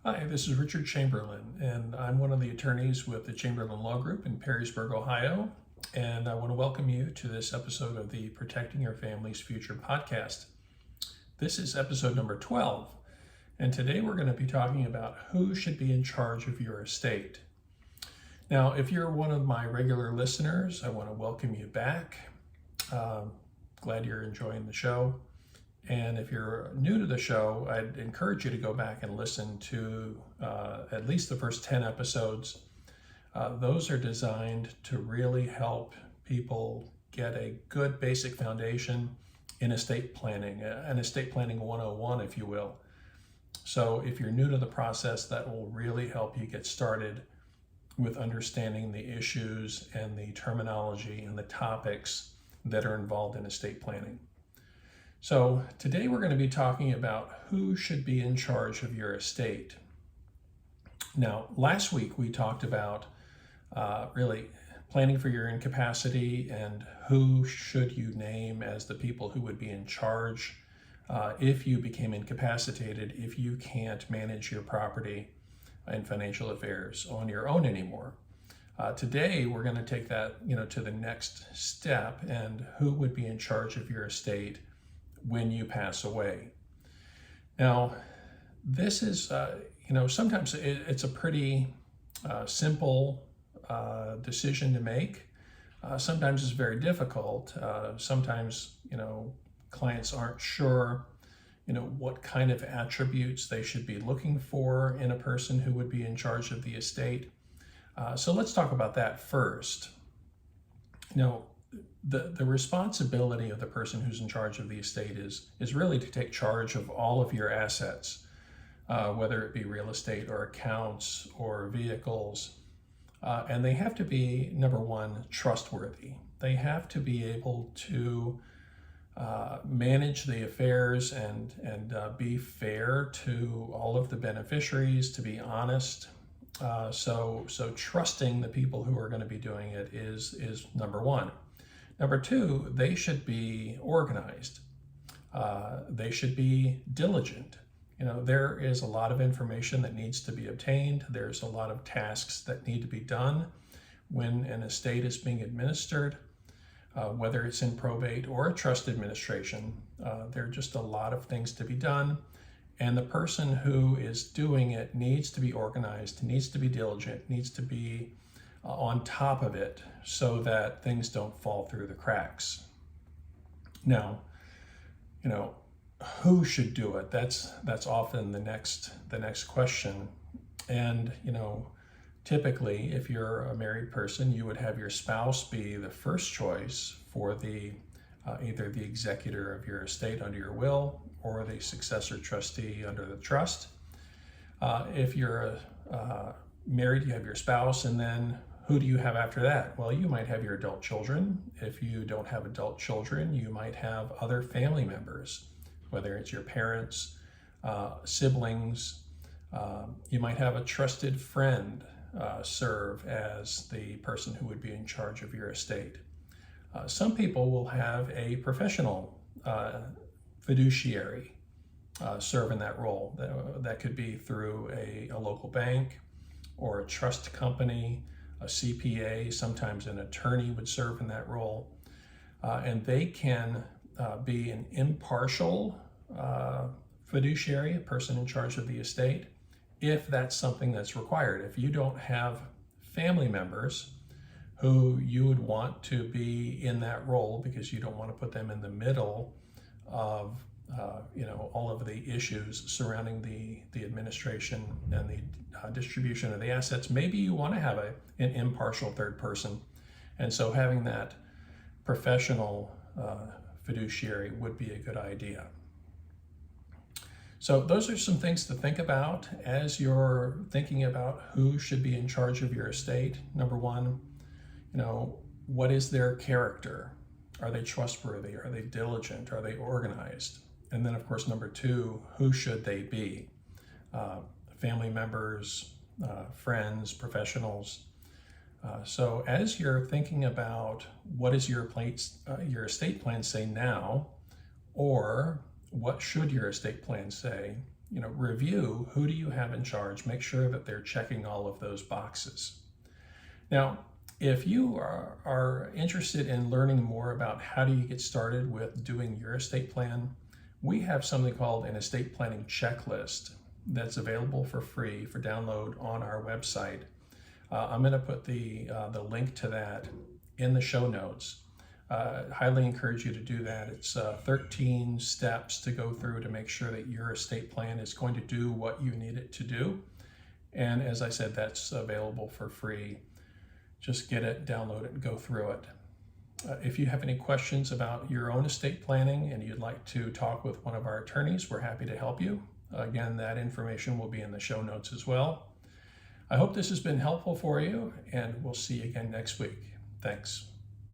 Hi, this is Richard Chamberlain, and I'm one of the attorneys with the Chamberlain Law Group in Perrysburg, Ohio. And I want to welcome you to this episode of the Protecting Your Family's Future podcast. This is episode number 12, and today we're going to be talking about who should be in charge of your estate. Now, if you're one of my regular listeners, I want to welcome you back. Glad you're enjoying the show. And if you're new to the show, I'd encourage you to go back and listen to at least the first 10 episodes. Those are designed to really help people get a good basic foundation in estate planning, an estate planning 101, if you will. So if you're new to the process, that will really help you get started with understanding the issues and the terminology and the topics that are involved in estate planning. So today we're going to be talking about who should be in charge of your estate. Now, last week we talked about really planning for your incapacity and who should you name as the people who would be in charge if you became incapacitated, if you can't manage your property and financial affairs on your own anymore. Today we're going to take that to the next step, and who would be in charge of your estate when you pass away. Now, this is, sometimes it's a pretty simple decision to make. Sometimes it's very difficult. Sometimes, clients aren't sure, what kind of attributes they should be looking for in a person who would be in charge of the estate. So let's talk about that first. The responsibility of the person who's in charge of the estate is really to take charge of all of your assets, whether it be real estate or accounts or vehicles. And they have to be, number one, trustworthy. They have to be able to manage the affairs and be fair to all of the beneficiaries, to be honest. So trusting the people who are going to be doing it is number one. Number two, they should be organized. They should be diligent. There is a lot of information that needs to be obtained. There's a lot of tasks that need to be done when an estate is being administered, whether it's in probate or a trust administration. There are just a lot of things to be done. And the person who is doing it needs to be organized, needs to be diligent, needs to be on top of it so that things don't fall through the cracks. Now, who should do it? That's often the next question. And, typically if you're a married person, you would have your spouse be the first choice for the either the executor of your estate under your will or the successor trustee under the trust. If you're married, you have your spouse, and then who do you have after that? Well, you might have your adult children. If you don't have adult children, you might have other family members, whether it's your parents, siblings. You might have a trusted friend serve as the person who would be in charge of your estate. Some people will have a professional fiduciary serve in that role. That could be through a local bank or a trust company, a CPA. Sometimes an attorney would serve in that role. And they can be an impartial fiduciary, a person in charge of the estate, if that's something that's required. If you don't have family members who you would want to be in that role because you don't want to put them in the middle of all of the issues surrounding the administration and the distribution of the assets, maybe you want to have an impartial third person. And so having that professional fiduciary would be a good idea. So those are some things to think about as you're thinking about who should be in charge of your estate. Number one, what is their character? Are they trustworthy? Are they diligent? Are they organized? And then, of course, number two, who should they be? Family members, friends, professionals. So as you're thinking about what is your estate plan say now, or what should your estate plan say review who do you have in charge. Make sure that they're checking all of those boxes. Now, if you are interested in learning more about how do you get started with doing your estate plan, we have something called an estate planning checklist that's available for free for download on our website. I'm going to put the link to that in the show notes. Highly encourage you to do that. It's 13 steps to go through to make sure that your estate plan is going to do what you need it to do. And as I said, that's available for free. Just get it, download it, and go through it. If you have any questions about your own estate planning and you'd like to talk with one of our attorneys, we're happy to help you. Again, that information will be in the show notes as well. I hope this has been helpful for you, and we'll see you again next week. Thanks.